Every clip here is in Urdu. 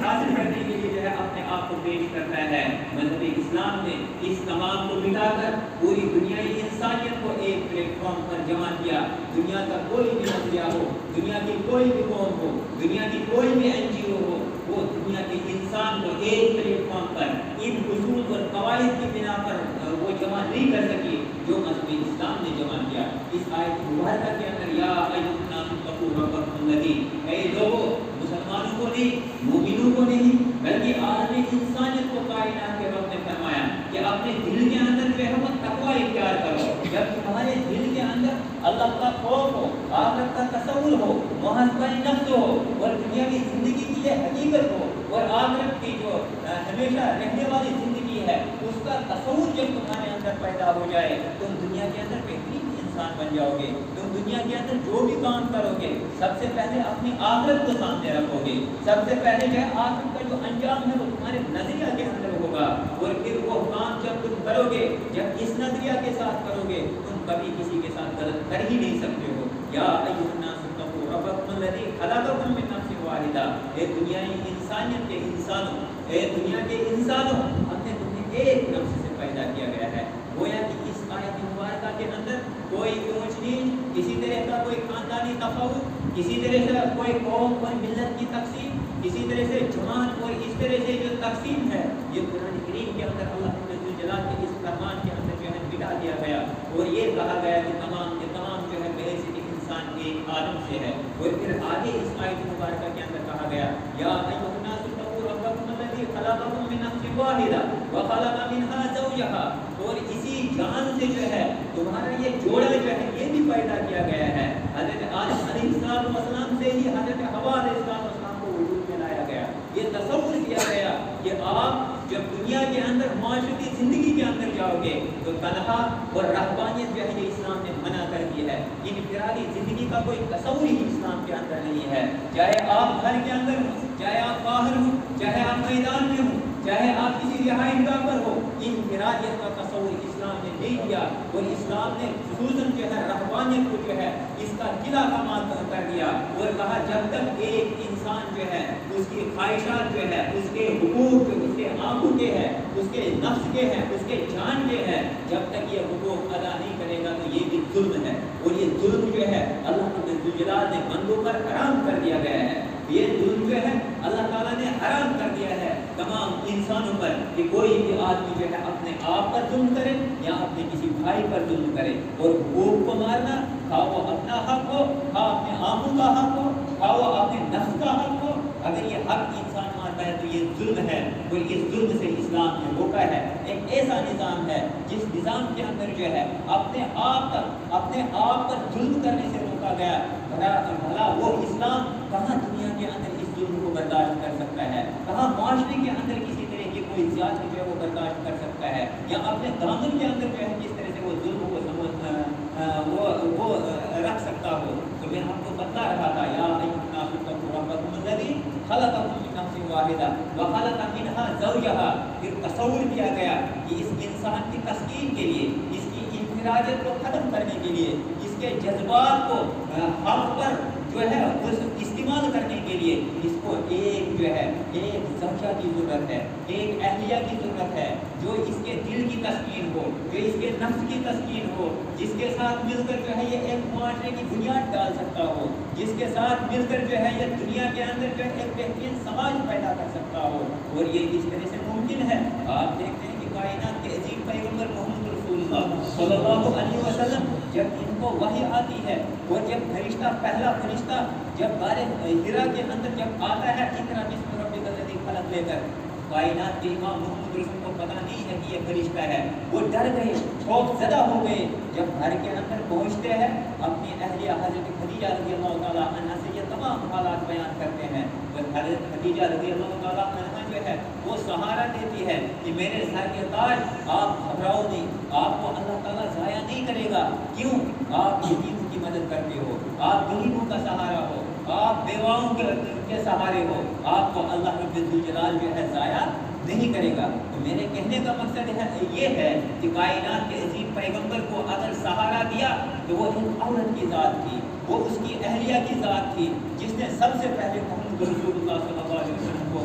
حاصل کرنے کے لیے جو ہے اپنے آپ کو پیش کرتا ہے۔ مذہب اسلام نے اس تمام کو مٹا کر پوری دنیائی انسانیت کو ایک پلیٹ فارم پر جمع کیا۔ دنیا کا کوئی بھی نظریہ ہو، دنیا کی کوئی بھی قوم ہو، دنیا کی کوئی بھی NGO ہو، وہ دنیا کے انسان کو ایک پلیٹ فارم پر ان اصول اور قواعد کی بنا پر وہ جمع نہیں کر سکی جو مذہب اسلام نے جمع کیا۔ اس آیت مبارکہ کے اندر یا ایھا الناس اتقوا ربکم الذی، اے لوگوں، مسلمانوں کو نہیں، مومنوں کو نہیں، بلکہ عالم انسانیت کو کائنات کے رب نے فرمایا کہ اپنے دل کے اندر جو ہے وہ تقوی اختیار کرو۔ جب تمہارے دل کے اندر اللہ کا خوف ہو، آخرت کا تصور ہو، محاسبہ نفس ہو، اور دنیا کی زندگی کی یہ حقیقت ہو، اور آخرت کی جو ہمیشہ رہنے والی زندگی ہے اس کا تصور جب تمہارے اندر پیدا ہو جائے، تم دنیا کے اندر بہترین انسان بن جاؤ گے۔ تم دنیا کے اندر جو بھی کام کرو گے سب سے پہلے اپنی آخرت کو سامنے رکھو گے، سب سے پہلے جو ہے آخرت کا جو انجام ہے وہ تمہارے نظریہ کے اندر ہوگا، اور پھر وہ کام جب تم کرو گے، جب اس نظریہ کے ساتھ کرو گے، تم کبھی کسی کے ساتھ غلط کر ہی نہیں سکتے ہو۔ یا ایھا الناس اتقوا ربکم الذی خلقکم من نفس واحدہ، اے دنیائی انسانیت کے انسانوں، اے دنیا کے انسانوں، ہم نے تمہیں ایک نفس سے پیدا کیا گیا ہے۔ گویا کہ اس آیت مبارکہ کے اندر کوئی اونچ نیچ، کسی طرح کا کوئی خاندانی تفاوت، کسی طرح سے کوئی قوم اور ملت کی تقسیم، کسی طرح سے جماعت اور اس طرح سے جو تقسیم ہے، یہ قرآن کریم کے اندر اللہ جلال کے اس فرمان کے اندر جو ہے مٹا دیا گیا، اور یہ کہا گیا کہ تمام کے تمام جو ہے بحیثیت انسان ایک عالم سے ہے۔ اور پھر آگے اس آیت مبارکہ کے اندر کہا گیا یا ایھا الناس اتقوا ربکم الذی خلقکم من نفس واحدہ وخلق منها زوجہا، اور اسی جان سے جو ہے تمہارا یہ جوڑا جو ہے یہ بھی پیدا کیا گیا ہے۔ حضرت آدم علیہ السلام سے ہی حضرت حوا علیہ السلام کو وجود میں لایا گیا۔ یہ تصور کیا گیا کہ آپ جب دنیا کے اندر معاشرتی زندگی کے اندر جاؤ گے تو تنہا اور رہبانیت جو ہے یہ اسلام نے منع کر دی ہے۔ انفرادی زندگی کا کوئی تصور ہی اسلام کے اندر نہیں ہے، چاہے آپ گھر کے اندر ہوں، چاہے آپ باہر ہوں، چاہے آپ میدان میں ہوں، چاہے آپ کسی رہائش گاہ پر ہو، انفرادیت کا تصور اسلام نے نہیں دیا، اور اسلام نے خصوصاً جو ہے رہبانیت کو جو ہے اس کا قلعہ کمال کر دیا، اور کہا جب تک ایک انسان جو ہے اس کی خواہشات جو ہے، اس کے حقوق جو اس کے آنکھوں کے ہیں، اس کے نفس کے ہیں، اس کے جان کے ہیں، جب تک یہ حقوق ادا نہیں کرے گا تو یہ بھی ظلم ہے، اور یہ ظلم جو ہے اللہ ذوالجلال نے بندوں پر حرام کر دیا گیا ہے۔ یہ ظلم جو ہے اللہ تعالیٰ نے حرام کر دیا ہے تمام انسانوں پر کہ کوئی بھی آدمی جو ہے اپنے آپ پر ظلم کرے یا اپنے کسی بھائی پر ظلم کرے، اور حقوق کو مارنا، خواہ وہ اپنا حق ہو، خواہ اپنے آنکھوں کا حق ہو، خواہ وہ اپنے نفس کا حق ہو، اگر یہ حق انسان مارتا ہے تو یہ ظلم ہے، اور اس ظلم سے اسلام نے روکا ہے۔ ایک ایسا نظام ہے جس نظام کے اندر جو ہے اپنے آپ پر ظلم کرنے سے روکا گیا، بھلا وہ اسلام کہاں دنیا کے اندر اس ظلم کو برداشت کر سکتا ہے، کہاں معاشرے کے اندر کسی طرح کی کوئی زیادتی جو ہے وہ برداشت کر سکتا ہے، یا اپنے دامن کے اندر جو ہے کس طرح سے وہ ظلم کو وہ رکھ سکتا ہو۔ تو میں آپ کو بتا رہا تھا یا ایھا الناس اتقوا ربکم الذی خلقکم من نفس واحدہ وخلق منها زوجہا، پھر تصور کیا گیا کہ اس انسان کی تسکین کے لیے، اس کی انفرادیت کو ختم کرنے کے لیے، اس کے جذبات کو حق پر جو ہے اس استعمال کرنے کے لیے اس کو ایک جو ہے ایک زوجہ کی ضرورت ہے، ایک اہلیہ کی ضرورت ہے، جو اس کے دل کی تسکین ہو، جو اس کے نفس کی تسکین ہو، جس کے ساتھ مل کر جو ہے یہ ایک معاشرے کی بنیاد ڈال سکتا ہو، جس کے ساتھ مل کر جو ہے یہ دنیا کے اندر جو ہے ایک بہترین سماج پیدا کر سکتا ہو۔ اور یہ اس طرح سے ممکن ہے۔ آپ دیکھتے ہیں کہ کائنات کے عظیم پیغمبر محمد رسول اللہ صلی اللہ علیہ وسلم جب ان کو وحی آتی ہے، اور جب فرشتہ پہلا فرشتہ جب غار حرا کے اندر جب آتا ہے اقرأ بسم ربک الذی خلق لے کر، کائنات کے امام محمد رسول کو پتہ نہیں ہے کہ یہ فرشتہ ہے، وہ ڈر گئے، خوف زدہ ہو گئے۔ جب گھر کے اندر پہنچتے ہیں اپنی اہلیہ حضرت خدیجہ رضی اللہ تعالیٰ عنہ سے یہ تمام حالات بیان کرتے ہیں، تو حضرت خدیجہ رضی اللہ تعالیٰ عنہ جو ہے وہ سہارا دیتی ہے کہ میرے سر کے تاج آپ گھبراؤ نہیں، آپ کو اللہ تعالیٰ ضائع نہیں کرے گا، کیوں؟ آپ یتیموں کی مدد کرتے ہو، آپ غریبوں کا سہارا ہو، آپ بیواؤں کے سہارے ہو، آپ کو اللہ رب الجلال جو ہے ضائع نہیں کرے گا۔ تو میرے کہنے کا مقصد یہ ہے کہ کائنات کے عظیم پیغمبر کو اگر سہارا دیا تو وہ ایک عورت کی ذات تھی، وہ اس کی اہلیہ کی ذات تھی، جس نے سب سے پہلے محمد رسول اللہ صلی اللہ علیہ وسلم کو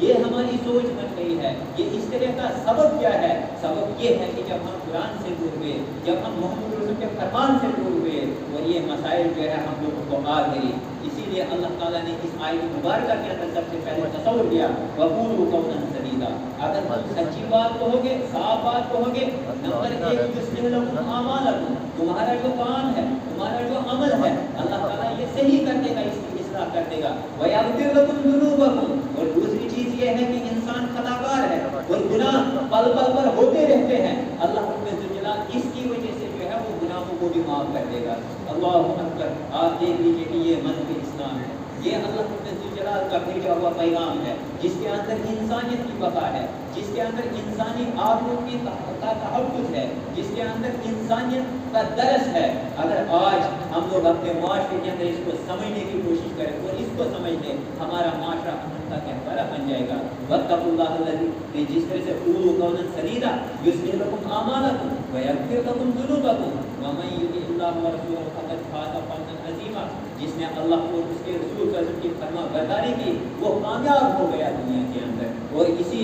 یہ ہماری سوچ بن گئی ہے۔ یہ اس طرح کا سبب کیا ہے؟ سبب یہ ہے کہ جب ہم قرآن سے دور ہوئے، جب ہم محمد رسول کے فرمان سے دور ہوئے اور یہ مسائل جو ہے ہم لوگوں کو آ گئی۔ اسی لیے اللہ تعالیٰ نے اس آیت مبارکہ کے اندر سب سے پہلے تصور کیا وَقُولُوا قَوْلًا سَدِيدًا، اگر تم سچی بات کہو گے، صاف بات کہو گے، نمبر ایک يُصْلِحْ لَكُمْ أَعْمَالَكُمْ، تمہارا جو کام ہے، تمہارا جو عمل ہے، اللہ تعالیٰ یہ صحیح کر دے گا، اس کی اصلاح کر دے گا۔ وَيَغْفِرْ لَكُمْ ذُنُوبَكُمْ، اور دوسری چیز یہ ہے کہ انسان خطا کار ہے اور گناہ پل پل پر ہوتے رہتے ہیں، اللہ رب الجلال اس کی وجہ سے جو ہے وہ گناہوں کو بھی معاف کر دے گا۔ اللہ اکبر، آپ دیکھ لیجیے کہ یہ مذہب اسلام ہے، یہ اللہ رب الجلال کا بھیجا ہوا پیغام ہے، جس کے اندر انسانیت کی بقا ہے، جس کے اندر انسانی آبرو کی تحفظ ہے، جس کے اندر انسانیت کا درس ہے۔ اگر آج ہم لوگ اپنے معاشرے کے اندر اس کو سمجھنے کی کوشش کریں اور اس کو سمجھ لیں، ہمارا معاشرہ امن کا کہوارہ بن جائے گا۔ وَاتَّقُوا اللَّهَ الَّذِي، جس طرح سے قُولُوا قَوْلًا سَدِيدًا يُصْلِحْ لَكُمْ أَعْمَالَكُمْ وَيَغْفِرْ لَكُمْ ذُنُوبَكُمْ وَمَن يُطِعِ اللَّهَ وَرَسُولَهُ فَقَدْ فَازَ فَوْزًا عَظِيمًا، جس نے اللہ کو اس کے رسول صلی اللہ علیہ وسلم کی فرما برداری کی وہ کامیاب ہو گیا دنیا کے اندر۔ اور اسی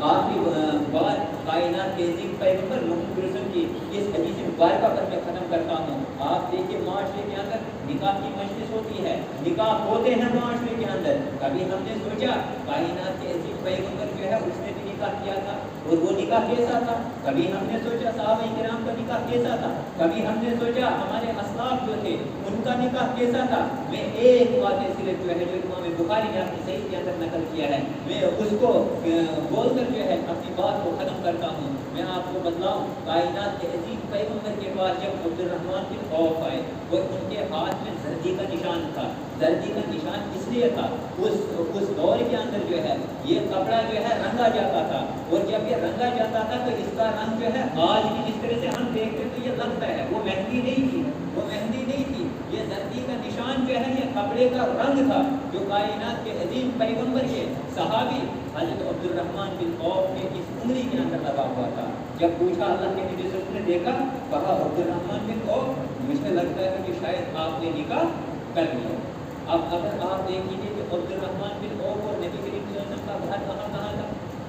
آخری بات کائنات کے عظیم پیغمبر محمد رسول کی اس حدیث مبارکہ پر میں ختم کرتا ہوں۔ آپ دیکھیے معاشرے کے اندر نکاح کی مجلس ہوتی ہے، نکاح ہوتے ہیں معاشرے کے اندر، کبھی ہم نے سوچا کائنات کے عظیم پیغمبر جو ہے اس نے بھی نکاح کیا تھا اور وہ نکاح کیسا تھا؟ کبھی ہم نے سوچا صحابہ کرام کا نکاح کیسا تھا؟ کبھی ہم نے سوچا ہمارے اسلاف جو تھے ان کا نکاح کیسا تھا؟ میں ایک بات صرف جو ہے جو امام بخاری نے اپنی صحیح کے اندر نقل کیا ہے، میں اس کو بول کر جو ہے اپنی بات کو ختم کرتا ہوں۔ میں آپ کو بتلاؤں کائنات کے عظیم پیغمبر کے پاس جب عبد الرحمن بن عوف آئے اور ان کے ہاتھ میں زردی کا نشان تھا، زردی کا نشان اس لیے تھا اس دور کے اندر جو ہے یہ کپڑا جو ہے رنگا جاتا تھا، اور جب یہ رنگا جاتا تھا تو اس کا رنگ جو ہے آج بھی جس طرح سے ہم دیکھتے تو یہ لگتا ہے وہ مہندی نہیں تھی، وہ مہندی نہیں تھی، یہ زردی کا نشان جو ہے یہ کپڑے کا رنگ تھا جو کائنات کے عظیم پیغمبر کے صحابی حضرت عبد الرحمن بن عوف کے اس انگلی کے اندر لگا ہوا تھا۔ جب پوچھا اللہ کے نبی صلی اللہ علیہ وسلم نے دیکھا، کہا عبد الرحمن بن عوف مجھے لگتا ہے کہ شاید آپ نے نکاح کر لیا۔ اب اگر آپ دیکھیے کہ عبد الرحمن بن عوف اور نبی کریم صلی اللہ علیہ وسلم کا گھر کہاں تھا،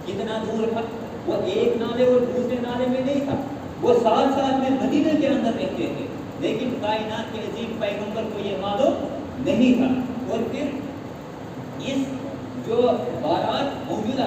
کتنا دور تھا، وہ ایک نالے اور دوسرے نالے میں نہیں تھا، وہ ساتھ ساتھ میں مدینے کے اندر رہتے تھے، لیکن کائنات کے عظیم پیغمبر کو یہ معلوم نہیں تھا۔ اور پھر اس جو بارات موجودہ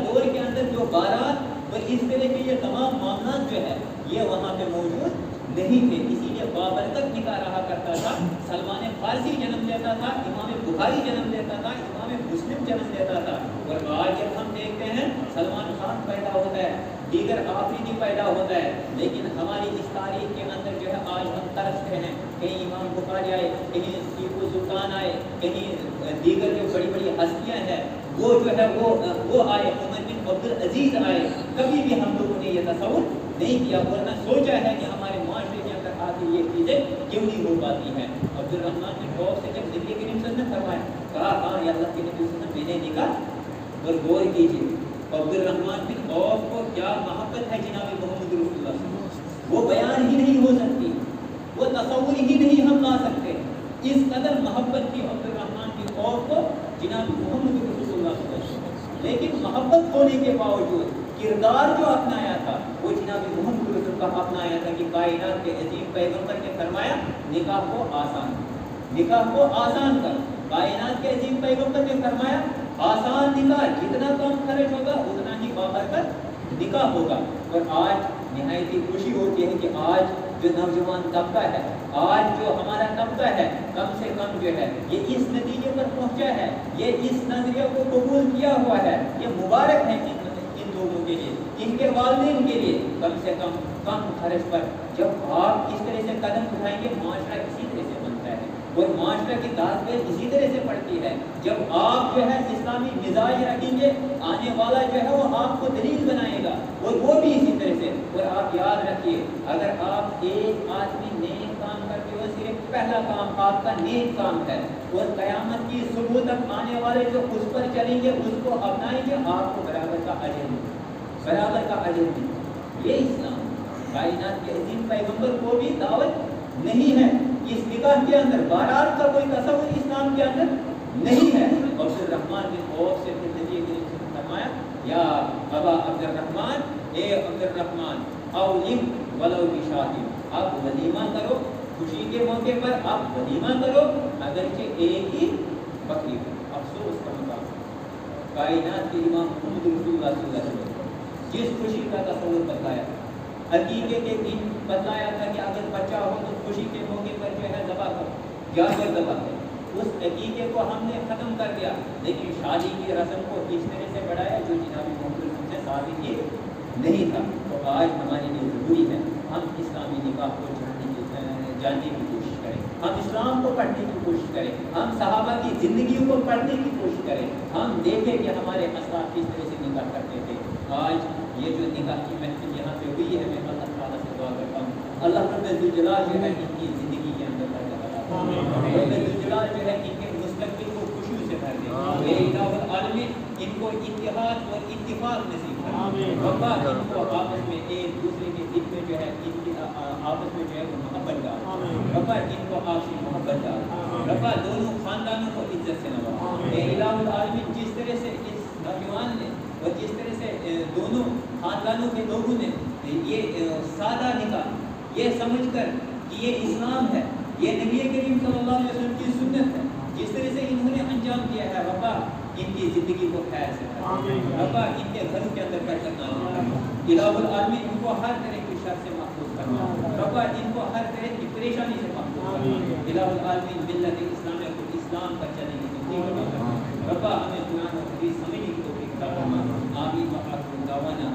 دور کے اندر جو بارات اور اس طرح کے یہ تمام معاملات جو ہے یہ وہاں پہ موجود نہیں تھے، اسی لیے بابرکت نکاح رہا کرتا تھا۔ سلمان فارسی جنم لیتا تھا، امام بخاری جنم لیتا تھا، امام مسلم جنم لیتا تھا، اور آج جب ہم دیکھتے ہیں سلمان خان پیدا ہوتا ہے، دیگر آفریدی پیدا ہوتا ہے، لیکن ہماری اس تاریخ کے اندر جو ہے آج ہم ترستے ہیں، کہیں امام بخاری آئے، کہیں ٹیپو سلطان آئے، کہیں دیگر جو بڑی بڑی ہستیاں ہیں وہ جو ہے وہ آئے، عمر بن عبد العزیز آئے، کبھی بھی ہم لوگوں نے یہ تصور نہیں کیا اور نہ سوچا ہے کہ ہمارے معاشرے کے اندر آتی یہ چیزیں کیوں نہیں ہو پاتی ہیں۔ عبد الرحمن بن عوف سے جب نبی کریم صلی اللہ علیہ وسلم نے فرمایا، کہا ہاں یا اللہ کے نبی صلی اللہ علیہ وسلم میں نے نکاح، اور غور کیجیے عبد الرحمن بن عوف کو کیا محبت ہے جناب محمد رسول اللہ صلی اللہ علیہ وسلم، وہ بیان ہی نہیں ہو سکتی، وہ تصور ہی نہیں ہم لا سکتے، اس قدر محبت تھی عبد الرحمن بن عوف کو جناب محمد رسول اللہ صلی اللہ علیہ وسلم، لیکن محبت ہونے کے باوجود کردار جو اپنایا تھا وہ جناب محمد رسول کا اپنایا تھا کہ کائنات کے عظیم پیغمبر نے فرمایا نکاح کو آسان کر، کائنات کے عظیم پیغمبر نے فرمایا آسان نکاح، جتنا کم خرچ ہوگا اتنا ہی بابرکت نکاح ہوگا۔ اور آج نہایت ہی خوشی ہوتی ہے کہ آج جو نوجوان طبقہ ہے، آج جو ہمارا طبقہ ہے، کم سے کم جو ہے یہ اس نتیجے پر پہنچا ہے، یہ اس نظریے کو قبول کیا ہوا ہے، یہ مبارک ہے ان لوگوں کے لیے، ان کے والدین کے لیے، کم سے کم خرچ پر جب آپ اس طرح سے قدم اٹھائیں گے معاشرہ اسی طرح سے بنتا ہے اور معاشرہ کی داستیں اسی طرح سے پڑتی ہے۔ جب آپ جو ہے اسلامی مزاج رکھیں گے، آنے والا جو ہے وہ آپ کو دلیل بنائے گا اور وہ بھی اسی طرح سے۔ اور آپ یاد رکھیے اگر آپ ایک آدمی نیک کام کرتے ہو، صرف پہلا کام آپ کا نیک کام ہے، اور قیامت کی صبح تک آنے والے جو اس پر چلیں گے اس کو اپنائیں گے، آپ کو برابر کا اجر ملے۔ یہ اسلام کائنات کے عظیم پیغمبر کو بھی دعوت نہیں ہے، اس نکاح کے اندر بارات کا کوئی تصور اسلام کے اندر نہیں ہے۔ عبد الرحمن بن عوف سے پھر نبی کریم صلی اللہ علیہ وسلم نے فرمایا یا ابا عبد الرحمن، اے عبد الرحمن، اولم ولو بشاۃ، آپ ولیمہ کرو، خوشی کے موقع پر آپ ولیمہ کرو اگرچہ ایک ہی بکری ہو۔ افسوس کا مقام کائنات کے امام محمد رسول اللہ صلی اللہ علیہ وسلم جس خوشی کا تصور بتایا، عقیقے کے دن بتایا تھا کہ اگر بچہ ہو تو خوشی کے موقع پر جو ہے ذبح کرو، جانور ذبح کرو، اس عقیقے کو ہم نے ختم کر دیا، لیکن شادی کی رسم کو اس طرح سے بڑھایا جو جناب محمد سے ثابت ہی نہیں تھا۔ تو آج ہمارے لیے ضروری ہے ہم اسلامی نکاح کو جاننے کی کوشش کریں، ہم اسلام کو پڑھنے کی کوشش کریں، ہم صحابہ کی زندگیوں کو پڑھنے کی کوشش کریں، ہم دیکھیں کہ ہمارے اسلاف کس طرح سے نکاح کرتے تھے۔ آج یہ جو نکاح کی محفل یہاں پہ ہوئی ہے، میں اللہ تعالیٰ سے دعا کرتا ہوں اللہ رب الجلال جو ہے ان کی زندگی کے اندر برکت عطا فرمائے، رب الجلال جو ہے ان کے مستقبل کو خوشیوں سے بھر دے، اے الہ العالمین ان کو اتحاد اور اتفاق نصیب فرمائے، ربا ان کو آپس میں ایک دوسرے کے دل میں جو ہے آپس میں جو ہے محبت ڈال، ربا ان کو آپ سے محبت ڈال، ربا دونوں خاندانوں کو عزت سے نواز، اے الہ العالمین جس طرح سے اس نوجوان نے اور جس طرح سے دونوں خاندانوں کے لوگوں نے یہ سادہ نکاح یہ سمجھ کر کہ یہ اسلام ہے، یہ نبی کریم صلی اللہ علیہ وسلم کی سنت ہے، جس طرح سے انہوں نے انجام دیا ہے، ربا ان کی زندگی کو خیر سے ربا ان کے گھروں کے اندر برکت نازل، الہ العالمین ان کو ہر طرح کی شر سے محفوظ کرنا، ربا ان کو ہر طرح کی پریشانی سے محفوظ کرنا، الہ العالمین ملت اسلامیہ کو اسلام پر چلنے کی توفیق عطا فرما، ربا ہمیں قرآن و حدیث سمجھنے کی توفیق عطا فرما، آمین و آخر دعوانا